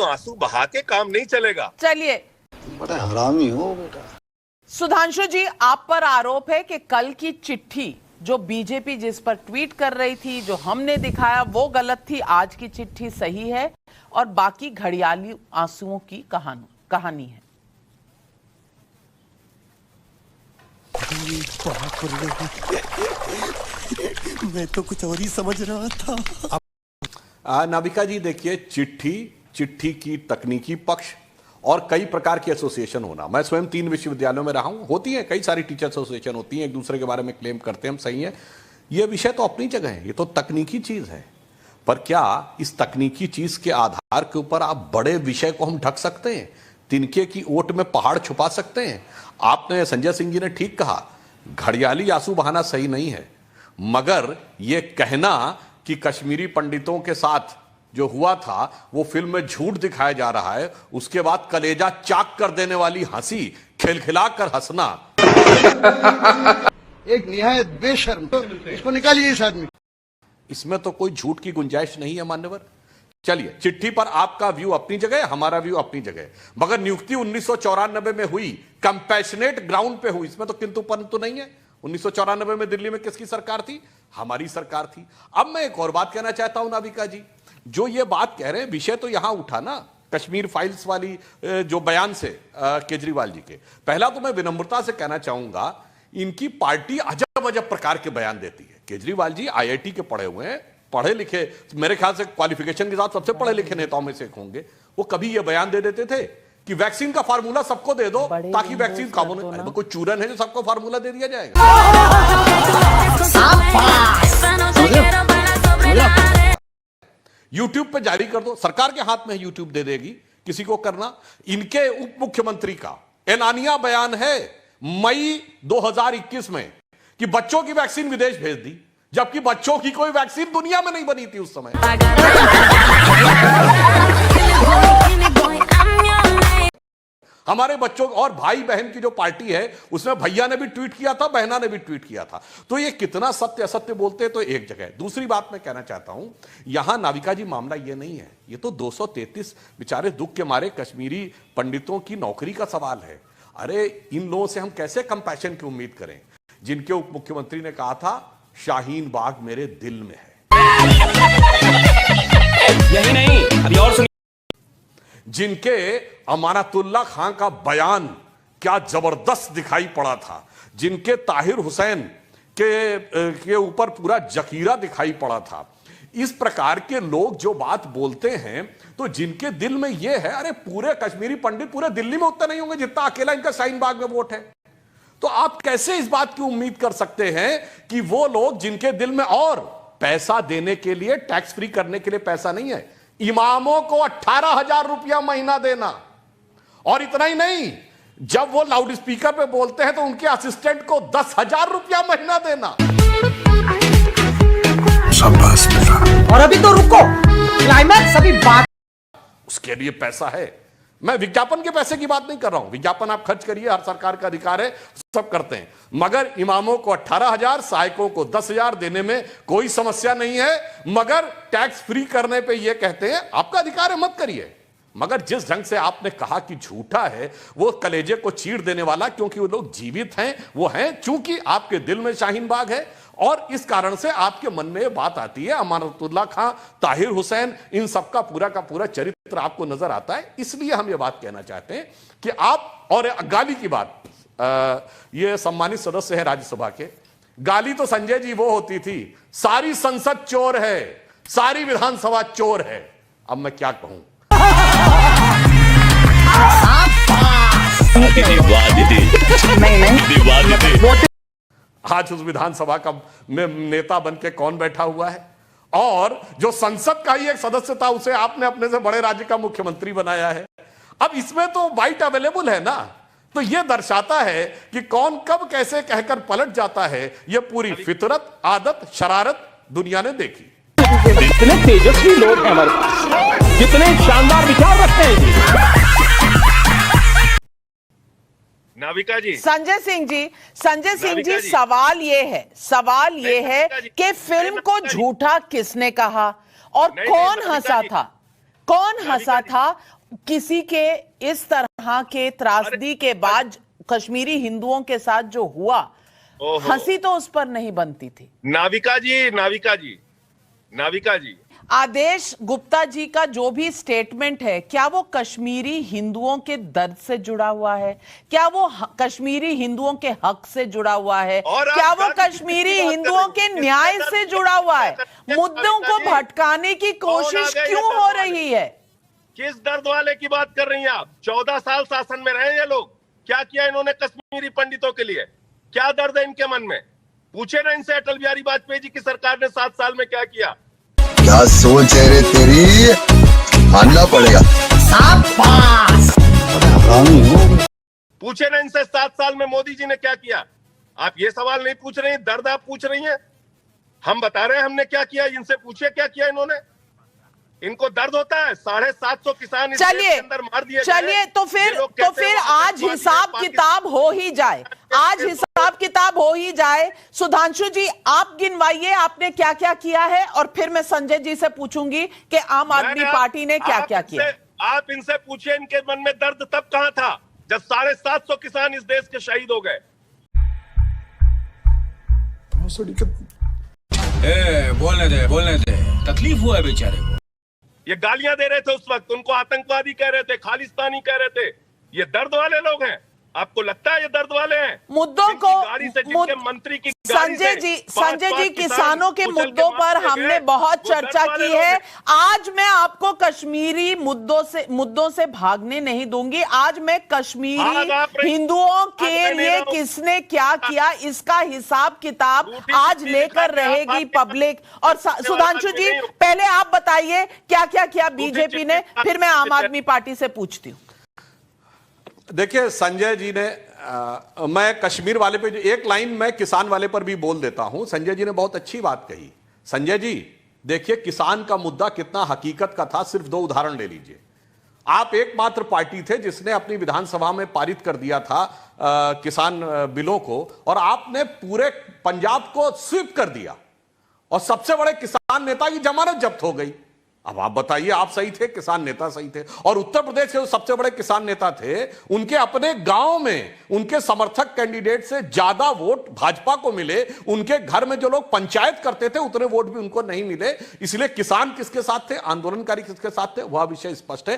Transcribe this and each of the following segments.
आंसू बहा के काम नहीं चलेगा। चलिए, बड़ा हरामी हो बेटा। सुधांशु जी, आप पर आरोप है कि कल की चिट्ठी जो बीजेपी जिस पर ट्वीट कर रही थी, जो हमने दिखाया वो गलत थी, आज की चिट्ठी सही है और बाकी घड़ियाली आंसुओं की कहानी है। मैं तो कुछ और ही समझ रहा था। नाविका जी, देखिए, चिट्ठी की तकनीकी पक्ष और कई प्रकार की एसोसिएशन होना। मैं स्वयं 3 विश्वविद्यालयों में रहा हूं, होती है कई सारी टीचर एसोसिएशन होती हैं, एक दूसरे के बारे में क्लेम करते हैं हम सही है। यह विषय तो अपनी जगह है, ये तो तकनीकी चीज है, पर क्या इस तकनीकी चीज के आधार के ऊपर आप बड़े विषय को हम ढक सकते हैं? तिनके की ओट में पहाड़ छुपा सकते हैं? आपने, संजय सिंह जी ने ठीक कहा, घड़ियाली आंसू बहाना सही नहीं है, मगर यह कहना कि कश्मीरी पंडितों के साथ जो हुआ था वो फिल्म में झूठ दिखाया जा रहा है, उसके बाद कलेजा चाक कर देने वाली हंसी, खिलखिला कर हंसना, एक निहायत बेशर्म, इसको निकालिए इस आदमी। इसमें तो कोई झूठ की गुंजाइश नहीं है मान्यवर। चलिए, चिट्ठी पर आपका व्यू अपनी जगह है, हमारा व्यू अपनी जगह है, मगर नियुक्ति 1994 में हुई, कंपैशनेट ग्राउंड पे हुई, इसमें तो किंतु परंतु नहीं है। 1994 में दिल्ली में किसकी सरकार थी? हमारी सरकार थी। अब मैं एक और बात कहना चाहता हूं नाविका जी, जो ये बात कह रहे हैं, विषय तो यहां उठा ना कश्मीर फाइल्स वाली जो बयान से केजरीवाल जी के। पहला तो मैं विनम्रता से कहना चाहूंगा, इनकी पार्टी अजब अजब प्रकार के बयान देती है। केजरीवाल जी IIT के पढ़े हुए हैं, पढ़े लिखे, मेरे ख्याल से क्वालिफिकेशन के साथ सबसे पढ़े लिखे नेताओं में से एक होंगे। वो कभी ये बयान दे देते थे कि वैक्सीन का फार्मूला सबको दे दो ताकि वैक्सीन कॉमन हो। कोई चूरन है जो सबको फार्मूला दे दिया जाएगा? यूट्यूब पे जारी कर दो, सरकार के हाथ में यूट्यूब दे देगी किसी को करना। इनके उप मुख्यमंत्री का ऐलानिया बयान है मई 2021 में कि बच्चों की वैक्सीन विदेश भेज दी, जबकि बच्चों की कोई वैक्सीन दुनिया में नहीं बनी थी उस समय। हमारे बच्चों और भाई बहन की जो पार्टी है उसमें भैया ने भी ट्वीट किया था, बहना ने भी ट्वीट किया था। तो ये कितना सत्य असत्य बोलते हैं तो एक जगह। दूसरी बात मैं कहना चाहता हूं, यहां नाविका जी मामला ये नहीं है, ये तो 233 बेचारे दुख के मारे कश्मीरी पंडितों की नौकरी का सवाल है। अरे इन लोगों से हम कैसे कंपैशन की उम्मीद करें, जिनके उप मुख्यमंत्री ने कहा था शाहीन बाग मेरे दिल में है। यही नहीं, अभी और सुनिए, जिनके अमानतुल्लाह खान का बयान क्या जबरदस्त दिखाई पड़ा था, जिनके ताहिर हुसैन के ऊपर पूरा जखीरा दिखाई पड़ा था। इस प्रकार के लोग जो बात बोलते हैं, तो जिनके दिल में यह है, अरे पूरे कश्मीरी पंडित पूरे दिल्ली में उतने नहीं होंगे जितना अकेला इनका शाहीन बाग में वोट है। तो आप कैसे इस बात की उम्मीद कर सकते हैं कि वो लोग जिनके दिल में और पैसा देने के लिए, टैक्स फ्री करने के लिए पैसा नहीं है, इमामों को 18,000 रुपया महीना देना, और इतना ही नहीं, जब वो लाउड स्पीकर पे बोलते हैं तो उनके असिस्टेंट को 10,000 रुपया महीना देना। शाबाश बेटा। और अभी तो रुको, क्लाइमैक्स अभी बात, उसके लिए पैसा है। मैं विज्ञापन के पैसे की बात नहीं कर रहा हूं, विज्ञापन आप खर्च करिए, हर सरकार का अधिकार है, सब करते हैं, मगर इमामों को 18,000, सहायकों को 10,000 देने में कोई समस्या नहीं है, मगर टैक्स फ्री करने पे ये कहते हैं आपका अधिकार है, मत करिए। मगर जिस ढंग से आपने कहा कि झूठा है, वो कलेजे को चीर देने वाला, क्योंकि वो लोग जीवित हैं, वो हैं चूंकि आपके दिल में शाहीन बाग है, और इस कारण से आपके मन में ये बात आती है। अमानतुल्लाह खां, ताहिर हुसैन, इन सबका पूरा का पूरा चरित्र आपको नजर आता है। इसलिए हम ये बात कहना चाहते हैं कि आप, और गाली की बात, ये सम्मानित सदस्य है राज्यसभा के, गाली तो संजय जी वो होती थी, सारी संसद चोर है, सारी विधानसभा चोर है। अब मैं क्या कहूं? आज उस विधानसभा का नेता बन के कौन बैठा हुआ है, और जो संसद का ही एक सदस्य था उसे आपने अपने से बड़े राज्य का मुख्यमंत्री बनाया है। अब इसमें तो बाइट अवेलेबल है ना, तो यह दर्शाता है कि कौन कब कैसे कहकर पलट जाता है। यह पूरी फितरत, आदत, शरारत दुनिया ने देखी। इतने तेजस्वी लोग हैं हमारे पास, कितने शानदार विचार रखते हैं। नाविका जी, संजय सिंह जी, सवाल ये है कि फिल्म को झूठा किसने कहा और कौन हंसा था? कौन हंसा था किसी के इस तरह के त्रासदी के बाद कश्मीरी हिंदुओं के साथ जो हुआ? हंसी तो उस पर नहीं बनती थी। नाविका जी आदेश गुप्ता जी का जो भी स्टेटमेंट है, क्या वो कश्मीरी हिंदुओं के दर्द से जुड़ा हुआ है? क्या वो कश्मीरी हिंदुओं के हक से जुड़ा हुआ है? क्या वो कश्मीरी हिंदुओं के न्याय से जुड़ा हुआ है? मुद्दों को भटकाने की कोशिश क्यों हो रही है? किस दर्द वाले की बात कर रही हैं आप? 14 साल शासन में रहे ये लोग, क्या किया इन्होंने कश्मीरी पंडितों के लिए? क्या दर्द है इनके मन में? पूछे ना इनसे अटल बिहारी वाजपेयी जी की सरकार ने 7 साल में क्या किया। क्या सोच है रे तेरी, मानना पड़ेगा। हरामी हो। पूछे ना इनसे 7 साल में मोदी जी ने क्या किया। आप ये सवाल नहीं पूछ रही हैं, दर्द आप पूछ रही हैं। हम बता रहे हैं हमने क्या किया, इनसे पूछिए क्या किया इन्होंने। इनको दर्द होता है। 750 किसान इस देश के अंदर मार दिए। चलिए तो फिर आज हिसाब किताब हो ही जाए, आज हिसाब किताब हो ही जाए। सुधांशु जी आप गिनवाइए आपने क्या क्या किया है, और फिर मैं संजय जी से पूछूंगी कि आम आदमी पार्टी ने क्या क्या किया। आप इनसे पूछिए इनके मन में दर्द तब कहां था जब 750 किसान इस देश के शहीद हो गए। बोलने दे तकलीफ हुआ है बेचारे को। ये गालियां दे रहे थे उस वक्त, उनको आतंकवादी कह रहे थे, खालिस्तानी कह रहे थे। ये दर्द वाले लोग हैं। आपको लगता है ये दर्द वाले हैं? मुद्दों को मंत्री की संजय जी किसानों के मुद्दों पर हमने बहुत चर्चा की है। आज मैं आपको कश्मीरी मुद्दों से भागने नहीं दूंगी। आज मैं कश्मीरी हिंदुओं के लिए किसने क्या किया इसका हिसाब किताब आज लेकर रहेगी पब्लिक। और सुधांशु जी पहले आप बताइए क्या क्या किया बीजेपी ने, फिर मैं आम आदमी पार्टी से पूछती हूँ। देखिए संजय जी ने मैं कश्मीर वाले पे जो एक लाइन मैं किसान वाले पर भी बोल देता हूं। संजय जी ने बहुत अच्छी बात कही। संजय जी देखिए किसान का मुद्दा कितना हकीकत का था, सिर्फ 2 उदाहरण ले लीजिए। आप एकमात्र पार्टी थे जिसने अपनी विधानसभा में पारित कर दिया था किसान बिलों को, और आपने पूरे पंजाब को स्वीप कर दिया और सबसे बड़े किसान नेता की जमानत जब्त हो गई। अब आप बताइए, आप सही थे, किसान नेता सही थे। और उत्तर प्रदेश के जो सबसे बड़े किसान नेता थे, उनके अपने गांव में उनके समर्थक कैंडिडेट से ज्यादा वोट भाजपा को मिले। उनके घर में जो लोग पंचायत करते थे उतने वोट भी उनको नहीं मिले। इसलिए किसान किसके साथ थे, आंदोलनकारी किसके साथ थे, वह विषय स्पष्ट है।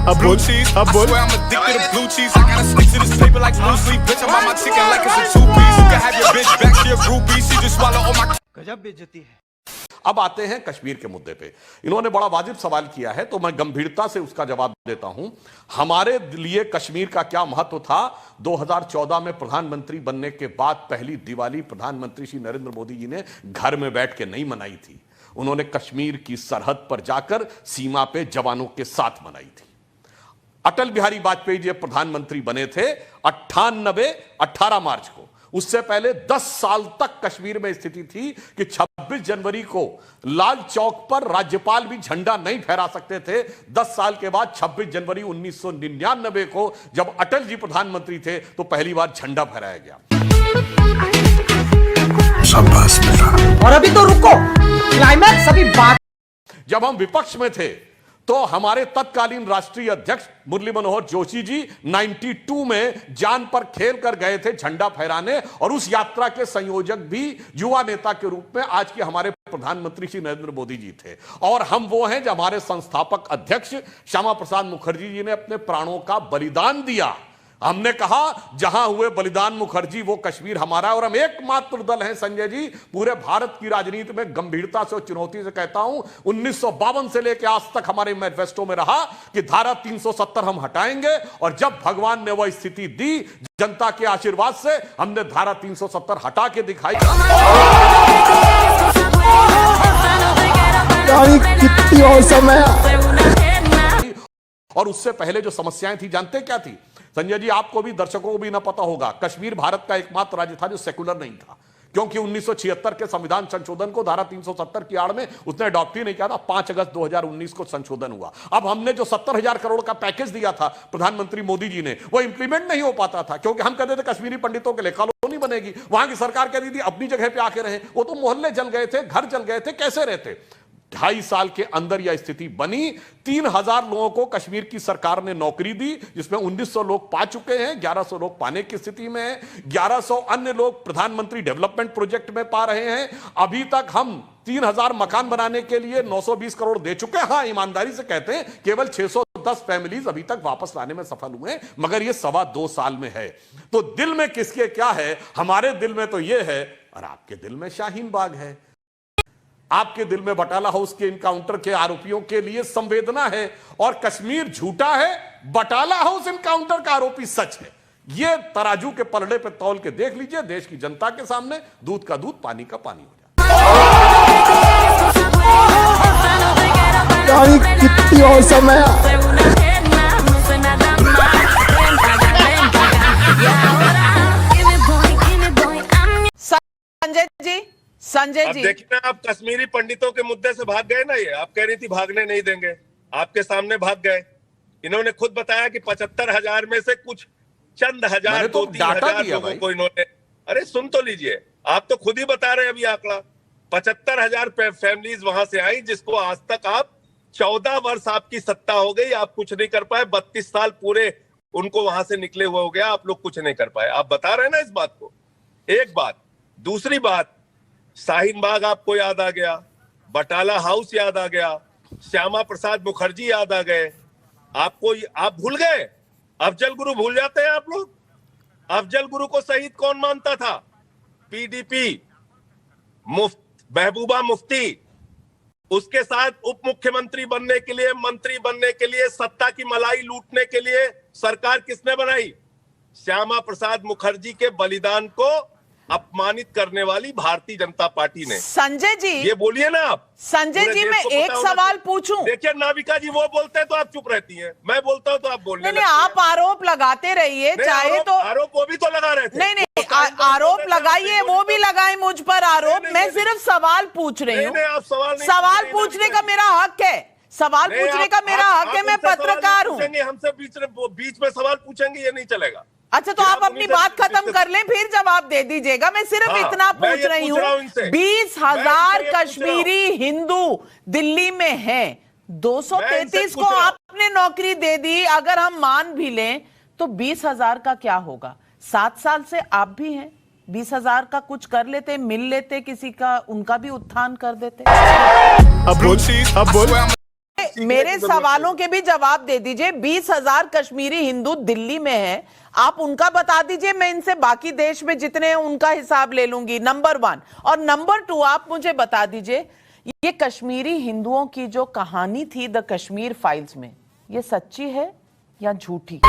अब बोल गजब बेइज्जती है। अब आते हैं कश्मीर के मुद्दे पे। इन्होंने बड़ा वाजिब सवाल किया है तो मैं गंभीरता से उसका जवाब देता हूं। हमारे लिए कश्मीर का क्या महत्व था? 2014 में प्रधानमंत्री बनने के बाद पहली दिवाली प्रधानमंत्री श्री नरेंद्र मोदी जी ने घर में बैठ के नहीं मनाई थी। उन्होंने कश्मीर की सरहद पर जाकर सीमा पे जवानों के साथ मनाई थी। अटल बिहारी वाजपेयी जी प्रधानमंत्री बने थे 18 मार्च को। उससे पहले 10 साल तक कश्मीर में स्थिति थी कि 26 जनवरी को लाल चौक पर राज्यपाल भी झंडा नहीं फहरा सकते थे। 10 साल के बाद 26 जनवरी 1999 को जब अटल जी प्रधानमंत्री थे तो पहली बार झंडा फहराया गया। शाबाश बेटा। और अभी तो रुको, क्लाइमैक्स अभी बात। जब हम विपक्ष में थे तो हमारे तत्कालीन राष्ट्रीय अध्यक्ष मुरली मनोहर जोशी जी 92 में जान पर खेल कर गए थे झंडा फहराने, और उस यात्रा के संयोजक भी युवा नेता के रूप में आज के हमारे प्रधानमंत्री श्री नरेंद्र मोदी जी थे। और हम वो हैं जो हमारे संस्थापक अध्यक्ष श्यामा प्रसाद मुखर्जी जी ने अपने प्राणों का बलिदान दिया। हमने कहा जहां हुए बलिदान मुखर्जी वो कश्मीर हमारा। और हम एकमात्र दल हैं संजय जी पूरे भारत की राजनीति में, गंभीरता से और चुनौती से कहता हूं, 1952 से लेकर आज तक हमारे मैनिफेस्टो में रहा कि धारा 370 हम हटाएंगे, और जब भगवान ने वह स्थिति दी जनता के आशीर्वाद से, हमने धारा 370 हटा के दिखाई। कितनी औसम है। और उससे पहले जो समस्याएं थी जानते क्या थी संजय जी? आपको भी, दर्शकों को भी ना पता होगा। कश्मीर भारत का एकमात्र राज्य था जो सेकुलर नहीं था, क्योंकि 1976 के संविधान संशोधन को धारा 370 की आड़ में उसने अडॉप्ट ही नहीं किया था। 5 अगस्त 2019 को संशोधन हुआ। अब हमने जो 70,000 करोड़ का पैकेज दिया था प्रधानमंत्री मोदी जी ने, वो इंप्लीमेंट नहीं हो पाता था, क्योंकि हम कहते थे कश्मीरी पंडितों के लिए कॉलोनी बनेगी। वहां की सरकार कहती थी अपनी जगह पे आके रहे। वो तो मोहल्ले जल गए थे, घर जल गए थे, कैसे रहते? 2.5 साल के अंदर यह स्थिति बनी। 3,000 लोगों को कश्मीर की सरकार ने नौकरी दी, जिसमें 1900 लोग पा चुके हैं, 1100 लोग पाने की स्थिति में हैं, 1100 अन्य लोग प्रधानमंत्री डेवलपमेंट प्रोजेक्ट में पा रहे हैं। अभी तक हम 3,000 मकान बनाने के लिए 920 करोड़ दे चुके हैं। हाँ, ईमानदारी से कहते हैं केवल 610 फैमिलीज अभी तक वापस लाने में सफल हुए हैं, मगर यह 2.25 साल में है। तो दिल में किसके क्या है? हमारे दिल में तो यह है, और आपके दिल में शाहीन बाग है। आपके दिल में बटाला हाउस के इनकाउंटर के आरोपियों के लिए संवेदना है, और कश्मीर झूठा है, बटाला हाउस इनकाउंटर का आरोपी सच है। यह तराजू के पलड़े पे तौल के देख लीजिए, देश की जनता के सामने दूध का दूध, पानी का पानी हो जाए। कितनी और समय संजय जी, देखिए ना, आप कश्मीरी पंडितों के मुद्दे से भाग गए ना। ये आप कह रही थी भागने नहीं देंगे, आपके सामने भाग गए। इन्होंने खुद बताया कि 75,000 में से कुछ चंद हजार, 2-3 हजार लोगों को इन्होंने, अरे सुन तो लीजिए, आप तो खुद ही बता रहे हैं अभी आंकड़ा। 75,000 फैमिलीज वहां से आई, जिसको आज तक आप 14 वर्ष आपकी सत्ता हो गई, आप कुछ नहीं कर पाए। 32 साल पूरे उनको वहां से निकले हुए हो गया, आप लोग कुछ नहीं कर पाए। आप बता रहे हैं ना इस बात को। एक बात। दूसरी बात, शाहीन बाग आपको याद आ गया, बटाला हाउस याद आ गया, श्यामा प्रसाद मुखर्जी याद आ गए। आपको, आप भूल गए? अफजल गुरु भूल जाते हैं आप लोग? अफजल गुरु को शहीद कौन मानता था? पीडीपी, महबूबा मुफ्ती। उसके साथ उप मुख्यमंत्री बनने के लिए, मंत्री बनने के लिए, सत्ता की मलाई लूटने के लिए सरकार किसने बनाई? श्यामा प्रसाद मुखर्जी के बलिदान को अपमानित करने वाली भारतीय जनता पार्टी ने। संजय जी, ये बोलिए ना आप। संजय जी, मैं एक सवाल पूछूं। देखिए नाविका जी, वो बोलते हैं तो आप चुप रहती हैं, मैं बोलता हूं तो आप बोलने नहीं, आप आरोप लगाते रहिए, चाहे तो आरोप वो भी तो लगा रहे थे। नहीं, आरोप लगाइए, वो भी लगाए मुझ पर आरोप। मैं सिर्फ सवाल पूछ रही हूँ। सवाल पूछने का मेरा हक है, सवाल पूछने का मेरा हक है। मैं पत्रकार हूँ। हमसे बीच में सवाल पूछेंगे, ये नहीं चलेगा। अच्छा, तो आप अपनी बात खत्म कर लें, फिर जवाब दे दीजिएगा। मैं सिर्फ इतना पूछ रही हूँ, 20,000 कश्मीरी हिंदू दिल्ली में हैं, 233 को आपने नौकरी दे दी। अगर हम मान भी लें तो 20,000 का क्या होगा? 7 साल से आप भी हैं, 20,000 का कुछ कर लेते, मिल लेते किसी का, उनका भी उत्थान कर देते। अब बोल मेरे सवालों के भी जवाब दे दीजिए। 20,000 कश्मीरी हिंदू दिल्ली में हैं, आप उनका बता दीजिए, मैं इनसे बाकी देश में जितने हैं उनका हिसाब ले लूंगी, नंबर 1। और नंबर 2, आप मुझे बता दीजिए, ये कश्मीरी हिंदुओं की जो कहानी थी द कश्मीर फाइल्स में, ये सच्ची है या झूठी?